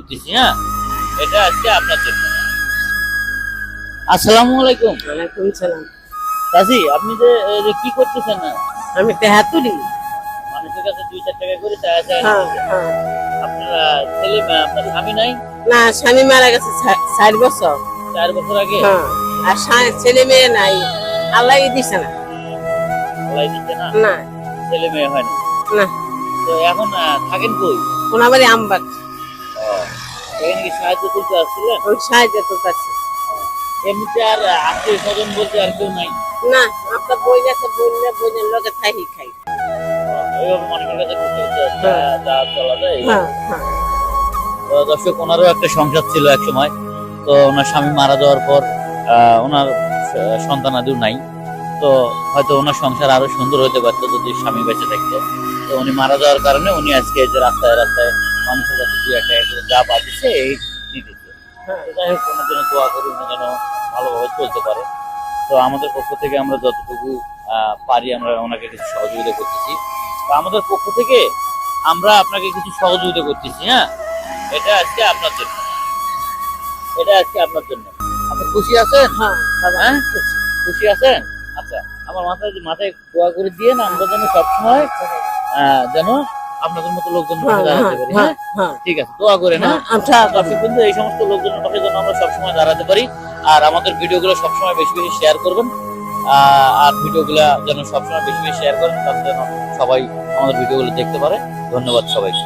করতেছি, হ্যাঁ, এটা আজকে আপনার জন্য। আসসালামু আলাইকুম। ওয়ালাইকুম সালাম। চাচি, আপনি যে এই যে কি করতেছেন না? আমি তেহাতুরি। মানুষের কাছে 2-4 টাকা করে চায় চায় হ্যাঁ নিতেছেন। হ্যাঁ। আপনার ছেলে আপনার স্বামী নাই? না, স্বামী মারা গেছে 4 বছর। 4 বছর আগে? হ্যাঁ। আর ছেলে মেয়ে নাই, আল্লাহ দিছে না। আল্লাহ দিচ্ছে না? না ছেলে মেয়ে হয় না? না। তো এখন থাকেন কই? কোনাবাড়ি আমবাগ। এখানে কি সাহায্য করতে আসছিলেন? ওই সাহায্য তো কাছে। এমনিতে আর আত্মীয় স্বজন বলতে আর কেউ নাই? না, আপনার বই গেছে, বইনের লোকে থাকি খাই। এইভাবে মানুষের কাছে করতে হ্যাঁ। যা চলা যায়। হ্যাঁ হ্যাঁ। তো দর্শক, ওনারও একটা সংসার ছিল এক সময়। তো ওনার স্বামী মারা যাওয়ার পর ওনার সন্তানাদিও নাই। তো হয়তো ওনার সংসার আরো সুন্দর হতে পারতো যদি স্বামী বেঁচে থাকতো। তো উনি মারা যাওয়ার কারণে উনি আজকে এই যে রাস্তায় রাস্তায় মানুষের কাছে 2-1 টাকা করে যা পাচ্ছে এই দিতেছে। তো যাই হোক, ওনার জন্য দোয়া করি, উনি যেন ভালোভাবে চলতে পারে। তো আমাদের পক্ষ থেকে আমরা যতটুকু পারি আমরা ওনাকে কিছু সহযোগিতা করতেছি। তো আমাদের পক্ষ থেকে আমরা আপনাকে কিছু সহযোগিতা করতেছি, হ্যাঁ, এটা আজকে আপনার জন্য। এটা আজকে আপনার জন্য। আপনি খুশি আছেন? হ্যাঁ হ্যাঁ, খুশি আছেন? আচ্ছা, আমার মাথায় দোয়া করে দিয়ে না, আমরা যেন সবসময় যেন আপনাদের মতো লোকজনের পাশে দাঁড়াতে পারি। হ্যাঁ, ঠিক আছে, দোয়া করে না। দর্শক বন্ধু, এই সমস্ত লোকজনের পাশে যেন আমরা সবসময় দাঁড়াতে পারি। আর আমাদের ভিডিওগুলো সবসময় বেশি বেশি শেয়ার করবেন। আর ভিডিওগুলো যেন সবসময় বেশি বেশি শেয়ার করেন, তাতে যেন সবাই আমাদের ভিডিওগুলো দেখতে পারে। ধন্যবাদ সবাইকে।